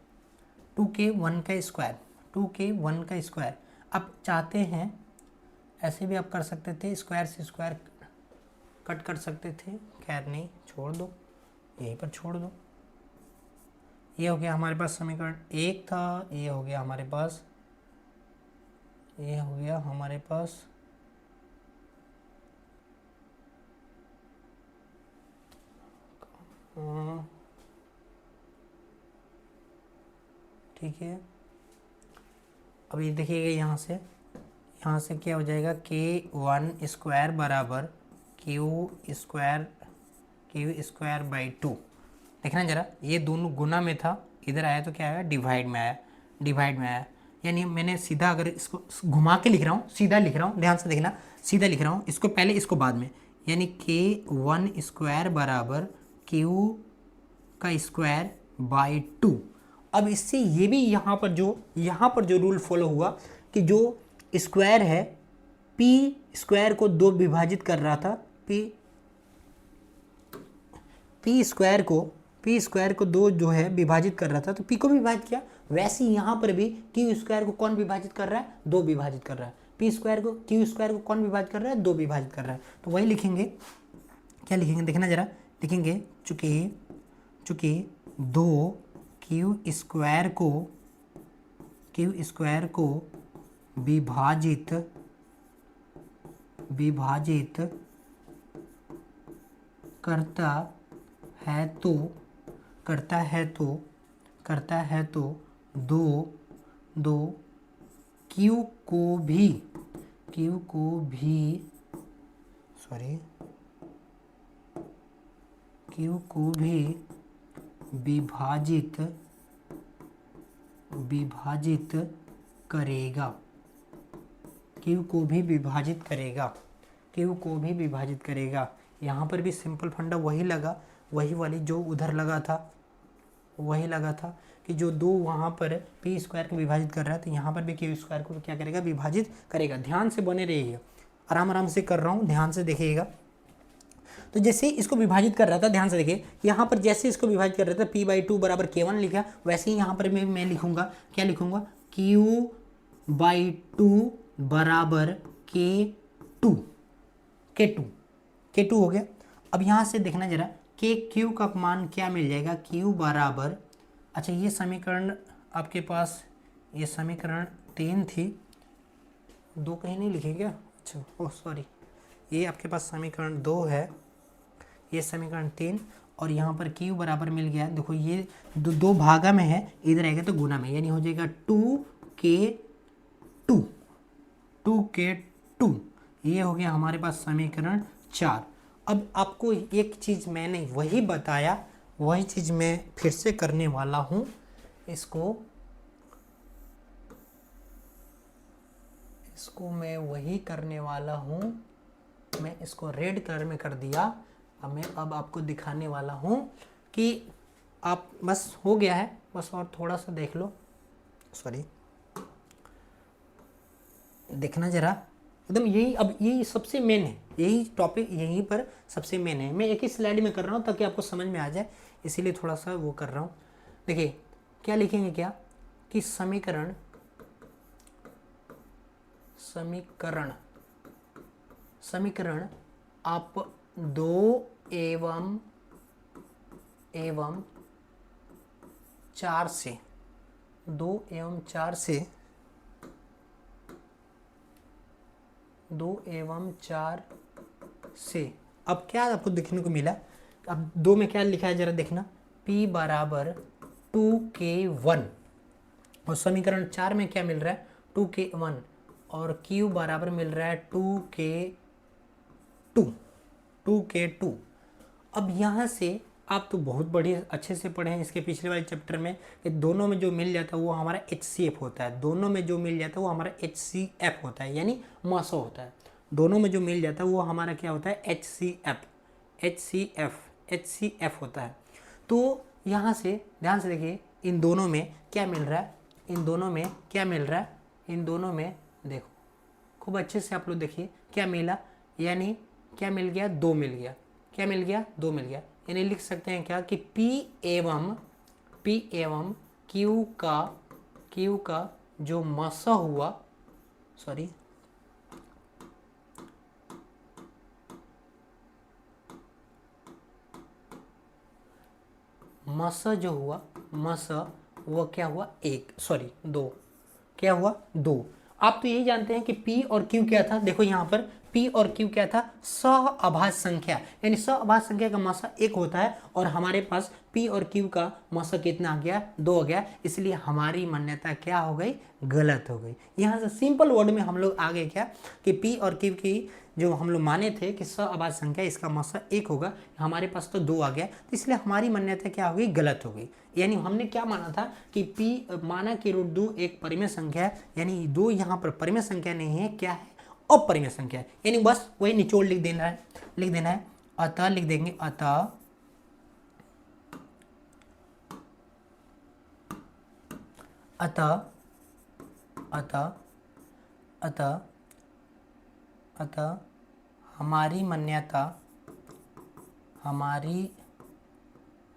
2k1 का स्क्वायर, 2k1 का स्क्वायर। अब चाहते हैं ऐसे भी आप कर सकते थे, स्क्वायर से स्क्वायर कट कर सकते थे, खैर नहीं, छोड़ दो, यहीं पर छोड़ दो। ये हो गया हमारे पास समीकरण 1 था, ये हो गया हमारे पास, ये हो गया हमारे पास ठीक है। अब ये देखिएगा यहाँ से क्या हो जाएगा, k1 स्क्वायर बराबर क्यू स्क्वायर बाई 2, देखना जरा, ये दोनों गुना में था, इधर आया तो क्या आया, डिवाइड में आया, यानी मैंने सीधा, अगर इसको घुमा के लिख रहा हूँ, सीधा लिख रहा हूँ, ध्यान से देखना, सीधा लिख रहा हूँ, इसको पहले इसको बाद में, यानी k1 स्क्वायर बराबर क्यू का स्क्वायर बाई 2। अब इससे ये भी यहाँ पर जो रूल फॉलो हुआ कि जो स्क्वायर है P स्क्वायर को 2 विभाजित कर रहा था, P स्क्वायर को 2 जो है विभाजित कर रहा था, तो P को भी विभाजित किया, वैसे ही यहाँ पर भी Q स्क्वायर को कौन विभाजित कर रहा है, 2 विभाजित कर रहा है, P स्क्वायर को Q स्क्वायर को कौन विभाजित कर रहा है, 2 विभाजित कर रहा है। तो वही लिखेंगे, क्या लिखेंगे, देखना जरा, लिखेंगे चूँकि 2 क्यू स्क्वायर को विभाजित करता है तो 2 क्यू को भी विभाजित करेगा, यहाँ पर भी सिंपल फंडा वही लगा, वही वाली जो उधर लगा था कि जो 2 वहाँ पर P स्क्वायर को विभाजित कर रहा है, तो यहाँ पर भी Q स्क्वायर को क्या करेगा, विभाजित करेगा। ध्यान से बने रहिएगा, आराम से कर रहा हूँ, ध्यान से देखिएगा। तो जैसे इसको विभाजित कर रहा था, ध्यान से देखिए, यहाँ पर जैसे इसको विभाजित कर रहा था P/2 बराबर k1 लिखा, वैसे ही यहाँ पर मैं लिखूंगा, क्या लिखूंगा, Q/2 बराबर k2 हो गया। अब यहाँ से देखना जरा, Q का मान क्या मिल जाएगा, Q बराबर, अच्छा ये समीकरण आपके पास, ये समीकरण 3 थी, 2 कहीं नहीं लिखे क्या, अच्छा ओह सॉरी, ये आपके पास समीकरण 2 है, ये समीकरण 3, और यहाँ पर क्यू बराबर मिल गया। देखो ये दो भागा में है, इधर आएगा तो गुना में, यानी हो जाएगा 2k2, 2k2। ये हो गया हमारे पास समीकरण 4। अब आपको एक चीज़ मैंने वही बताया, वही चीज़ मैं फिर से करने वाला हूँ। इसको मैं वही करने वाला हूँ। मैं इसको रेड कलर में कर दिया। अब आपको दिखाने वाला हूँ कि आप बस हो गया है, बस और थोड़ा सा देख लो, सॉरी देखना जरा एकदम। यही अब यही सबसे मेन है, यही टॉपिक यहीं पर सबसे मेन है। मैं एक ही स्लाइड में कर रहा हूँ ताकि आपको समझ में आ जाए, इसीलिए थोड़ा सा वो कर रहा हूँ। देखिए क्या लिखेंगे, क्या कि समीकरण आप 2 एवं 4 से 2 एवं 4 से अब क्या आपको देखने को मिला। अब 2 में क्या लिखा है जरा देखना, P बराबर 2k1, और समीकरण 4 में क्या मिल रहा है 2k1, और Q बराबर मिल रहा है 2k2। अब यहाँ से आप तो बहुत बड़ी अच्छे से पढ़े हैं इसके पिछले वाले चैप्टर में कि दोनों में जो मिल जाता है वो हमारा HCF होता है। दोनों में जो मिल जाता है वो हमारा HCF होता है, यानी मासो होता है। दोनों में जो मिल जाता है वो हमारा क्या होता है HCF होता है। तो यहाँ से ध्यान से देखिए, इन दोनों में क्या मिल रहा है, इन दोनों में देखो खूब अच्छे से आप लोग देखिए क्या मिला, यानी क्या मिल गया, 2 मिल गया। क्या मिल गया, 2 मिल गया। यानी लिख सकते हैं क्या कि P एवं Q का जो मासा हुआ, सॉरी मासा जो हुआ, मासा वो क्या हुआ 2। क्या हुआ 2। आप तो यही जानते हैं कि P और Q क्या था। देखो यहाँ पर P और Q क्या था, सहअभाज्य संख्या, यानी सहअभाज्य संख्या का मासा 1 होता है, और हमारे पास P और Q का मासा कितना आ गया, 2 हो गया। इसलिए हमारी मान्यता क्या हो गई, गलत हो गई। यहाँ से सिंपल वर्ड में हम लोग आ गए क्या कि P और Q की जो हम लोग माने थे कि सहअभाज्य संख्या इसका मासा 1 होगा, हमारे पास तो 2 आ गया, तो इसलिए हमारी मान्यता क्या हो गई, गलत हो गई। यानी हमने क्या माना था कि P माना कि √2 एक परिमेय संख्या है, यानी 2 यहाँ पर परिमेय संख्या नहीं है, क्या है, अपरिमेय संख्या है। यानी बस वही निचोड़ लिख देना है। अतः लिख देंगे, अतः हमारी मान्यता,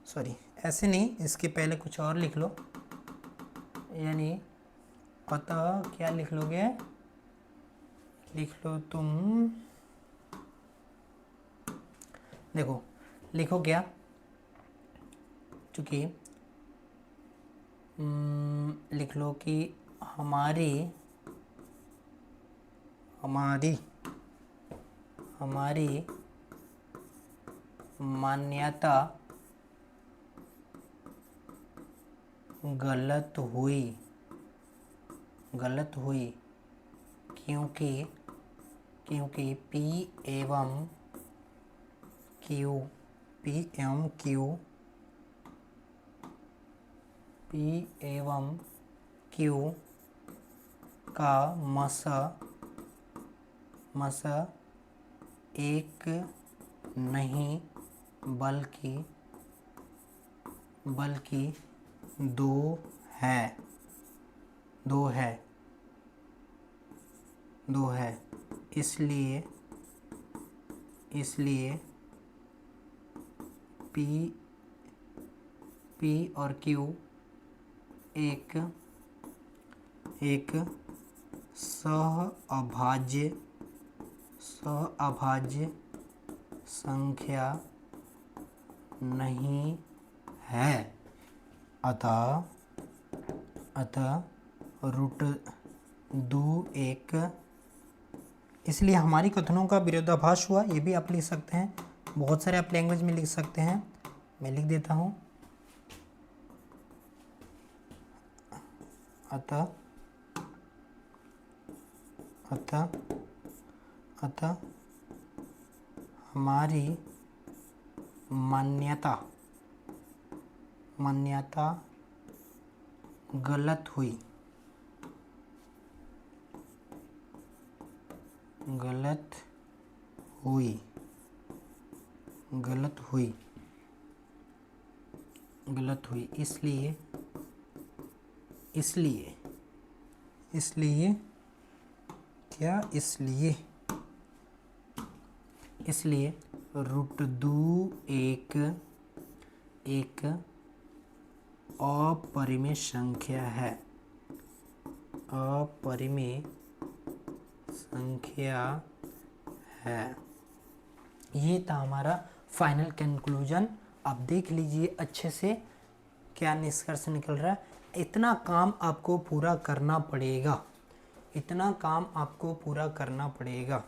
सॉरी ऐसे नहीं, इसके पहले कुछ और लिख लो, यानी अतः क्या लिख लोगे, लिख लो तुम, देखो लिखो क्या, चूंकि लिख लो कि हमारी मान्यता गलत हुई, क्योंकि P एवं Q का मासा 1 नहीं बल्कि 2 है। इसलिए P और Q एक सहअभाज्य संख्या नहीं है। अतः √2 एक, इसलिए हमारी कथनों का विरोधाभास हुआ। ये भी आप लिख सकते हैं, बहुत सारे आप लैंग्वेज में लिख सकते हैं। मैं लिख देता हूँ अतः अतः अतः हमारी मान्यता गलत हुई, गलत हुई, गलत हुई, गलत हुई। इसलिए इसलिए इसलिए क्या इसलिए इसलिए रूट दो एक अपरिमेय संख्या है, अपरिमेय संख्या है। ये था हमारा फाइनल कंक्लूजन। आप देख लीजिए अच्छे से क्या निष्कर्ष निकल रहा है। इतना काम आपको पूरा करना पड़ेगा, इतना काम आपको पूरा करना पड़ेगा।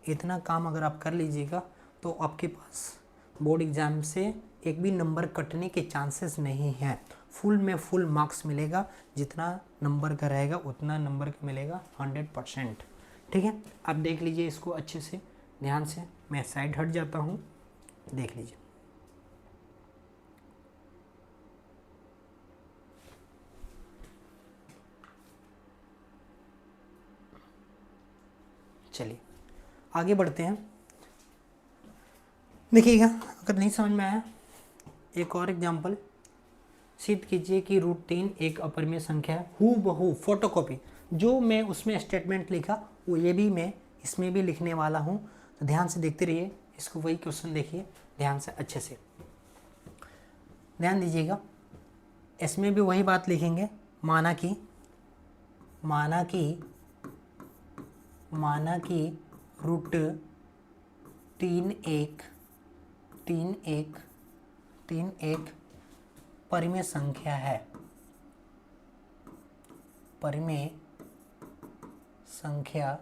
इतना काम अगर आप कर लीजिएगा तो आपके पास बोर्ड एग्ज़ाम से एक भी नंबर कटने के चांसेस नहीं हैं। फुल में फुल मार्क्स मिलेगा, जितना नंबर का रहेगा उतना नंबर का मिलेगा 100%। ठीक है, आप देख लीजिए इसको अच्छे से ध्यान से। मैं साइड हट जाता हूँ, देख लीजिए। चलिए आगे बढ़ते हैं। देखिएगा, अगर नहीं समझ में आया एक और एग्जांपल सिद्ध कीजिए कि रूट 3 एक अपरिमेय संख्या है। हूबहू फोटोकॉपी जो मैं उसमें स्टेटमेंट लिखा वो ये भी मैं इसमें भी लिखने वाला हूँ। तो ध्यान से देखते रहिए इसको, वही क्वेश्चन देखिए ध्यान से, अच्छे से ध्यान दीजिएगा। इसमें भी वही बात लिखेंगे, माना कि रूट 3 एक परिमेय संख्या है, परिमेय संख्या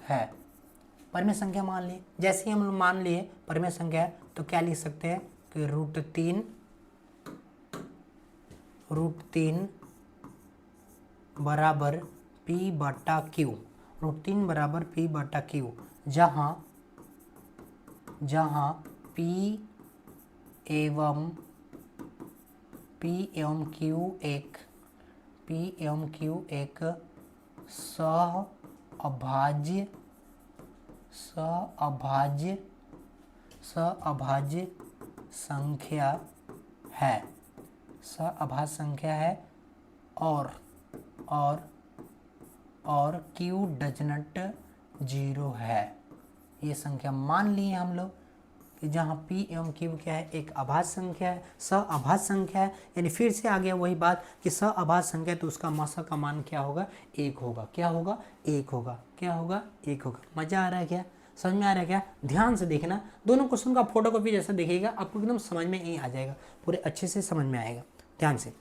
है। परिमेय संख्या मान लिए, जैसे ही हम लोग मान लिए परिमेय संख्या है तो क्या लिख सकते हैं कि रूट तीन बराबर P बटा Q, रूट 3 बराबर P बटा Q, जहाँ P एवं Q एक सअभाज्य संख्या है, सअभाज्य संख्या है और Q डज नॉट 0 है। ये संख्या मान लिए हम लोग कि जहाँ P एवं Q क्या है, एक अभाज्य संख्या है, सअभाज्य संख्या है। यानी फिर से आ गया वही बात कि सअभाज्य संख्या है तो उसका मासा का मान क्या होगा, 1 होगा। क्या होगा, 1 होगा। क्या होगा, 1 होगा। मजा आ रहा है क्या, समझ में आ रहा है क्या? ध्यान से देखना, दोनों क्वेश्चन का फोटोकॉपी जैसा देखिएगा आपको एकदम समझ में ही आ जाएगा, पूरे अच्छे से समझ में आएगा, ध्यान से।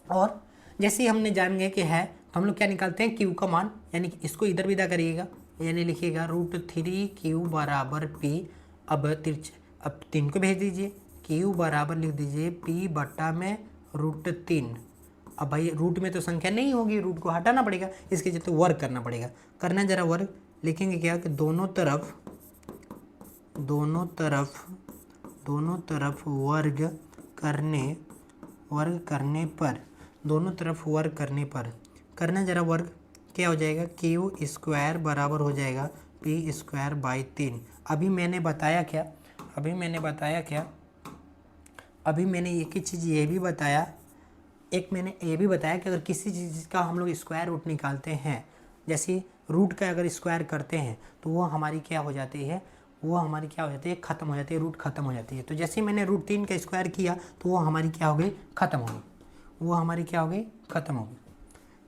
और जैसे ही हमने जान गए कि है तो हम लोग क्या निकालते हैं, Q का मान, यानी कि इसको इधर विदा करिएगा, यानी लिखिएगा रूट 3Q बराबर P। अब 3 को भेज दीजिए, Q बराबर लिख दीजिए P बटा में रूट 3। अब भाई रूट में तो संख्या नहीं होगी, रूट को हटाना पड़ेगा, इसके जैसे वर्ग करना पड़ेगा। करना जरा वर्ग, लिखेंगे क्या कि दोनों तरफ वर्ग करने पर करना जरा वर्ग, क्या हो जाएगा, Q स्क्वायर बराबर हो जाएगा P स्क्वायर बाई 3। अभी मैंने बताया क्या, अभी मैंने एक ही चीज़ ये भी बताया, मैंने ये भी बताया कि अगर किसी चीज़ का हम लोग स्क्वायर रूट निकालते हैं, जैसे रूट का अगर स्क्वायर करते हैं तो वो हमारी क्या हो जाती है, ख़त्म हो जाती है, रूट ख़त्म हो जाती है। तो जैसे मैंने रूट 3 का स्क्वायर किया तो वो हमारी क्या हो गई, ख़त्म हो गई, ख़त्म हो गई।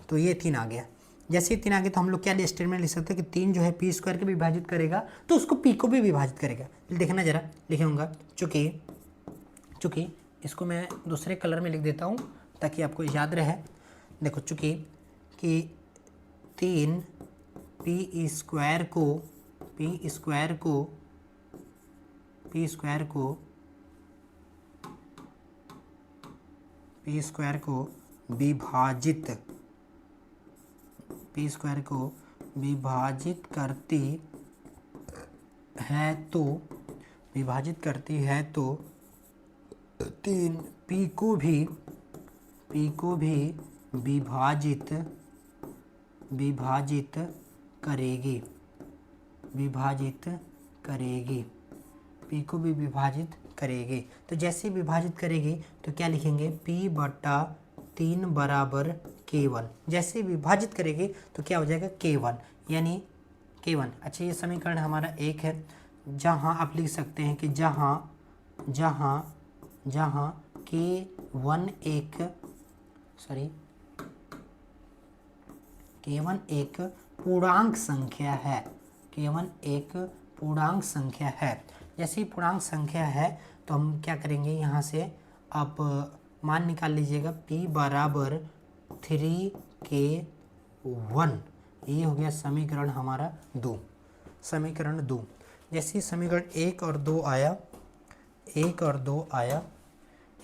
तो ये 3 आ गया। जैसे 3 आ गया तो हम लोग क्या स्टेटमेंट लिख सकते हैं कि 3 जो है P स्क्वायर को भी विभाजित करेगा तो उसको P को भी विभाजित करेगा। देखना जरा, लिखूँगा चूँकि इसको मैं दूसरे कलर में लिख देता हूँ ताकि आपको याद रहे। देखो चूँकि कि 3 पी स्क्वायर को विभाजित करती है तो 3 पी को भी विभाजित करेगी पी को भी विभाजित करेगी। तो जैसे विभाजित करेगी तो क्या लिखेंगे, p बटा 3 बराबर k1। जैसे विभाजित करेगी तो क्या हो जाएगा, k1 यानी k1। अच्छा, ये समीकरण हमारा एक है, जहाँ आप लिख सकते हैं कि जहाँ k1 एक पूर्णांक संख्या है। जैसे ही पूर्णांक संख्या है तो हम क्या करेंगे, यहाँ से आप मान निकाल लीजिएगा p बराबर 3k1। ये हो गया समीकरण हमारा 2। जैसे समीकरण 1 और 2 आया,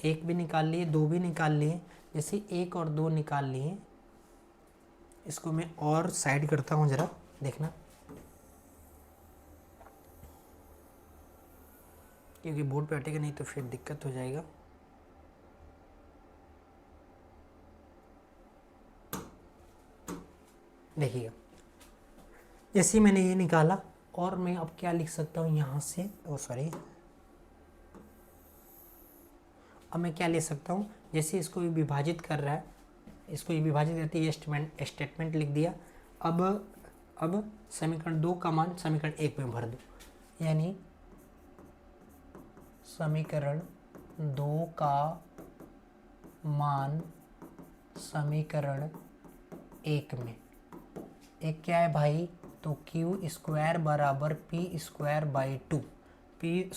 1 भी निकाल लिए, 2 भी निकाल लिए। जैसे 1 और 2 निकाल लिए, इसको मैं और साइड करता हूँ, ज़रा देखना, क्योंकि बोर्ड पे हटेगा नहीं तो फिर दिक्कत हो जाएगा। देखिएगा, जैसे मैंने ये निकाला और मैं अब क्या लिख सकता हूँ यहाँ से, अब मैं क्या ले सकता हूँ, जैसे इसको विभाजित कर रहा है, इसको ये विभाजित करती है, स्टेटमेंट लिख दिया। अब समीकरण 2 का मान समीकरण 1 में भर दो, यानी समीकरण 2 का मान समीकरण 1 में, एक क्या है भाई, तो क्यू स्क्वायर बराबर पी स्क्वायर बाई 2, 3,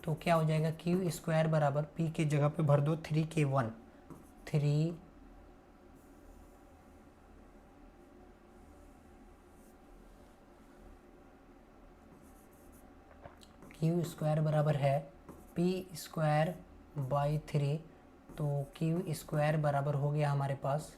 तो क्या हो जाएगा, क्यू स्क्वायर बराबर पी की जगह पे भर दो 3k1, 3 क्यू स्क्वायर बराबर है पी स्क्वायर बाई 3, तो क्यू स्क्वायर बराबर हो गया हमारे पास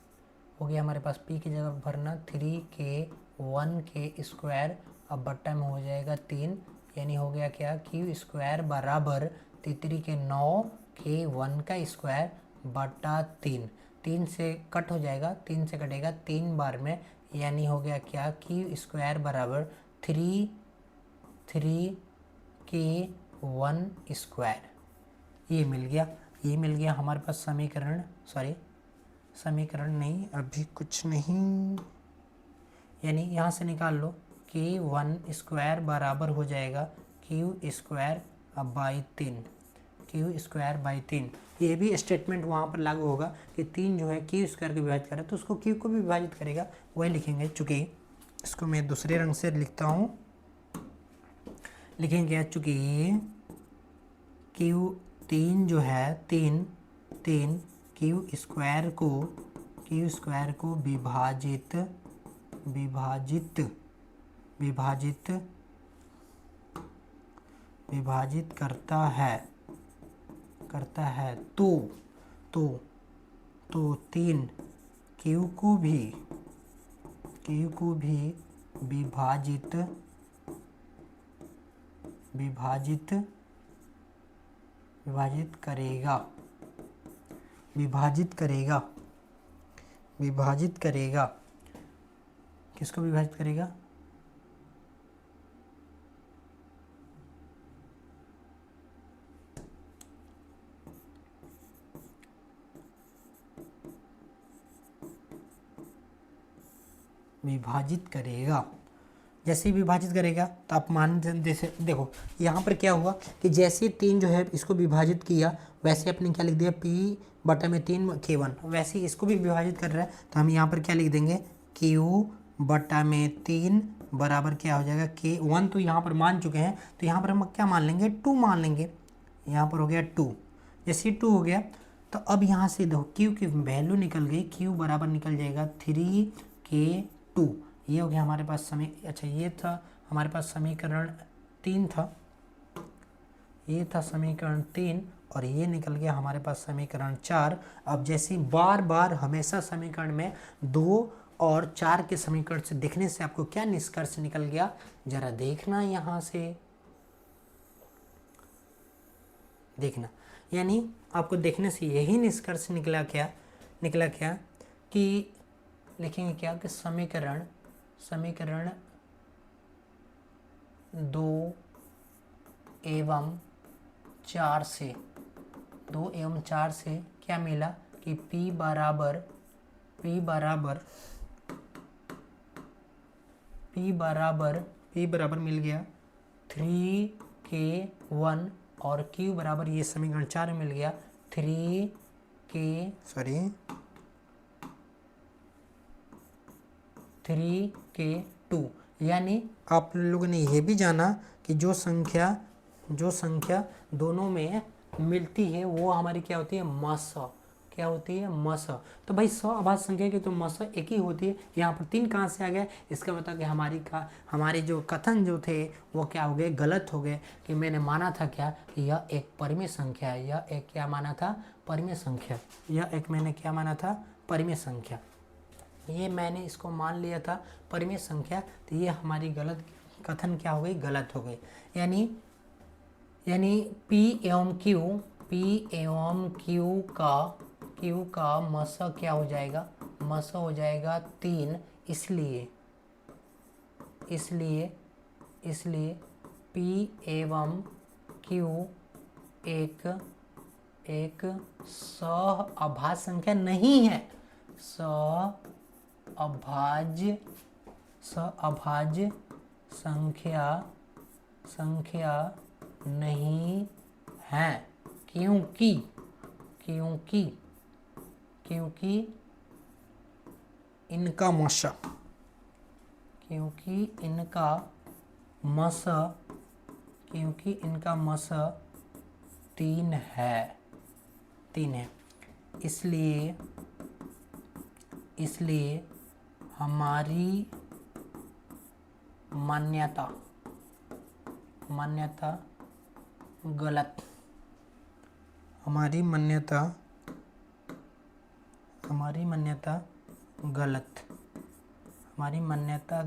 पी की जगह भरना 3k1 के स्क्वायर, अब बट्टा में हो जाएगा 3, यानी हो गया क्या, क्यू स्क्वायर बराबर 3 के 9 k1 का स्क्वायर बटा 3 से कट हो जाएगा, 3 से कटेगा 3 बार में, यानी हो गया क्या, क्यू स्क्वायर बराबर 3 k1 स्क्वायर। ये मिल गया हमारे पास समीकरण नहीं, अभी कुछ नहीं, यानी यहाँ से निकाल लो, k1 स्क्वायर बराबर हो जाएगा क्यू स्क्वायर बाई 3। ये भी स्टेटमेंट वहाँ पर लागू होगा कि 3 जो है क्यू स्क्वायर को विभाजित करे तो उसको क्यू को भी विभाजित करेगा, वही लिखेंगे। चूँकि इसको मैं दूसरे रंग से लिखता हूँ, लिखेंगे चूँकि Q3 जो है 3 क्यू स्क्वायर को विभाजित करता है तो 3 क्यू को भी विभाजित करेगा। किसको विभाजित करेगा, विभाजित करेगा। जैसे ही विभाजित करेगा तो आप मान जैसे देखो यहाँ पर क्या हुआ कि जैसे 3 जो है इसको विभाजित किया, वैसे अपने क्या लिख दिया, p बटा में 3 k1, वैसे ही इसको भी विभाजित कर रहा है, तो हम यहाँ पर क्या लिख देंगे, q बटा में 3 बराबर क्या हो जाएगा, k1 तो यहाँ पर मान चुके हैं, तो यहाँ पर हम क्या मान लेंगे, 2 मान लेंगे। यहाँ पर हो गया 2। जैसे 2 हो गया तो अब यहाँ से देखो क्यू की वैल्यू निकल गई, क्यू बराबर निकल जाएगा 3k2। ये हो गया हमारे पास अच्छा ये था हमारे पास समीकरण 3 था, ये था समीकरण 3 और ये निकल गया हमारे पास समीकरण 4। अब जैसे बार बार हमेशा समीकरण में 2 और 4 के समीकरण से देखने से आपको क्या निष्कर्ष निकल गया, जरा देखना यहाँ से, देखना। यानी आपको देखने से यही निष्कर्ष निकला क्या कि लिखेंगे क्या कि समीकरण 2 एवं 4 से क्या मिला कि P बराबर मिल गया 3k1 और Q बराबर ये समीकरण 4 में मिल गया 3k2। यानी आप लोगों ने ये भी जाना कि जो संख्या दोनों में मिलती है वो हमारी क्या होती है, मस। क्या होती है, मस। तो भाई अभाज्य संख्या की तो मस एक ही होती है। यहाँ पर 3 कहाँ से आ गया, इसका मतलब कि हमारी जो कथन जो थे वो क्या हो गए, गलत हो गए। कि मैंने माना था क्या कि यह एक परिमेय संख्या है, यह एक क्या माना था, परिमेय संख्या। परिमेय संख्या, ये मैंने इसको मान लिया था परिमेय संख्या, तो ये हमारी गलत कथन क्या हो गई, गलत हो गई। यानी P एवं Q का मस क्या हो जाएगा, मस हो जाएगा 3। इसलिए P एवं Q एक सह-अभाज्य संख्या नहीं है, सह-अभाज्य संख्या नहीं है, क्योंकि इनका मस 3 है। इसलिए हमारी मान्यता गलत, हमारी मान्यता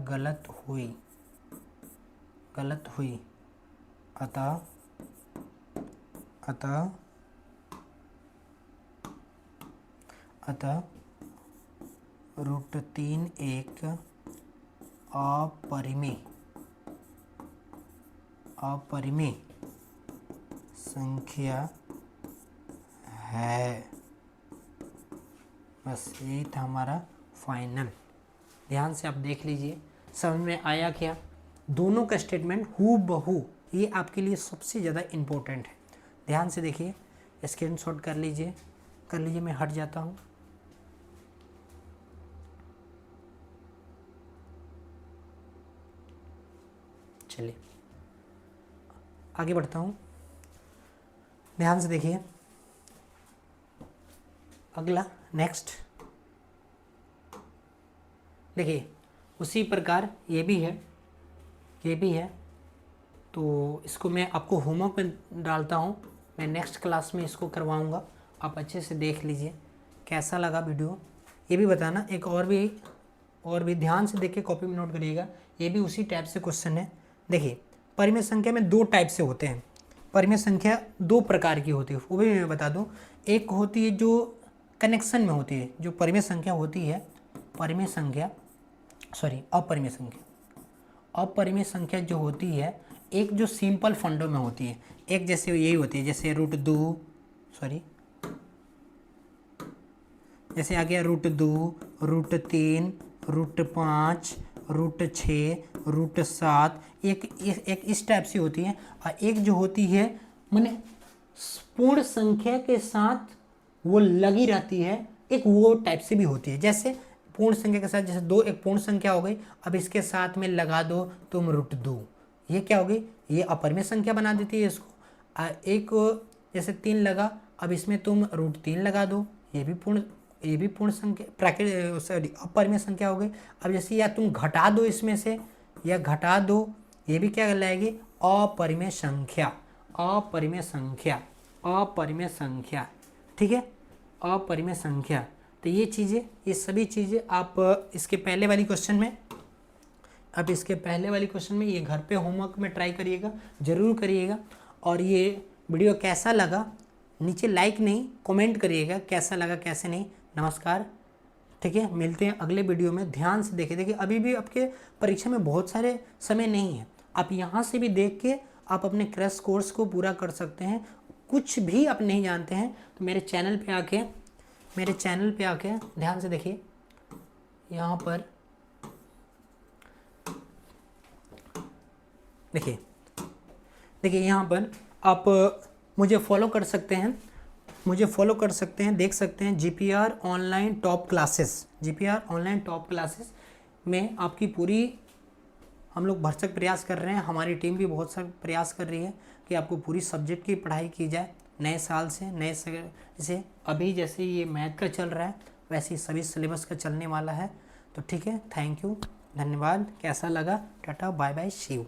गलत हुई। अतः √3 एक अपरिमेय संख्या है। बस यही था हमारा फाइनल। ध्यान से आप देख लीजिए, समझ में आया क्या? दोनों का स्टेटमेंट हूबहू, ये आपके लिए सबसे ज़्यादा इम्पोर्टेंट है। ध्यान से देखिए, स्क्रीनशॉट कर लीजिए। मैं हट जाता हूँ। चलिए आगे बढ़ता हूँ। ध्यान से देखिए, अगला नेक्स्ट देखिए, उसी प्रकार ये भी है। तो इसको मैं आपको होमवर्क में डालता हूँ, मैं नेक्स्ट क्लास में इसको करवाऊँगा। आप अच्छे से देख लीजिए कैसा लगा वीडियो, ये भी बताना। एक और भी ध्यान से देखिए, कॉपी में नोट करिएगा। ये भी उसी टाइप से क्वेश्चन है। देखिए, परिमेय संख्या में 2 टाइप से होते हैं। परिमेय संख्या 2 प्रकार की होती है, वो भी मैं बता दूं। एक होती है जो कनेक्शन में होती है, जो परिमेय संख्या होती है, अपरिमेय संख्या जो होती है, एक जो सिंपल फंडों में होती है। एक जैसे यही होती है, जैसे जैसे आ गया √2, √3, √5, √6, √7, एक इस टाइप से होती है। और एक जो होती है माने पूर्ण संख्या के साथ वो लगी रहती है, एक वो टाइप से भी होती है। जैसे पूर्ण संख्या के साथ, जैसे 2 एक पूर्ण संख्या हो गई, अब इसके साथ में लगा दो तुम √2, ये क्या हो गई, ये अपरिमेय संख्या बना देती है इसको। एक जैसे 3 लगा, अब इसमें तुम √3 लगा दो, ये भी पूर्ण संख्या प्राकृतिक अपरिमेय संख्या हो गई। अब जैसे या तुम घटा दो इसमें से, या घटा दो, ये भी क्या कहलाएगी, अपरिमेय संख्या, अपरिमेय संख्या, अपरिमेय संख्या, ठीक है, अपरिमेय संख्या। तो ये चीज़ें, ये सभी चीज़ें आप इसके पहले वाली क्वेश्चन में, अब इसके पहले वाली क्वेश्चन में ये घर पे होमवर्क में ट्राई करिएगा, ज़रूर करिएगा। और ये वीडियो कैसा लगा नीचे लाइक नहीं कमेंट करिएगा, कैसा लगा कैसे नहीं। नमस्कार, ठीक है, मिलते हैं अगले वीडियो में। ध्यान से देखें, देखिए अभी भी आपके परीक्षा में बहुत सारे समय नहीं है, आप यहाँ से भी देख के आप अपने क्रैश कोर्स को पूरा कर सकते हैं। कुछ भी आप नहीं जानते हैं तो मेरे चैनल पे आके ध्यान से देखिए, यहाँ पर देखिए यहाँ पर आप मुझे फॉलो कर सकते हैं, देख सकते हैं GPR online top classes, GPR online top classes में आपकी पूरी हम लोग भरसक प्रयास कर रहे हैं, हमारी टीम भी बहुत सा प्रयास कर रही है कि आपको पूरी सब्जेक्ट की पढ़ाई की जाए। नए साल से अभी जैसे ये मैथ का चल रहा है वैसे ही सभी सिलेबस का चलने वाला है। तो ठीक है, थैंक यू, धन्यवाद। कैसा लगा, tata bye bye, see you.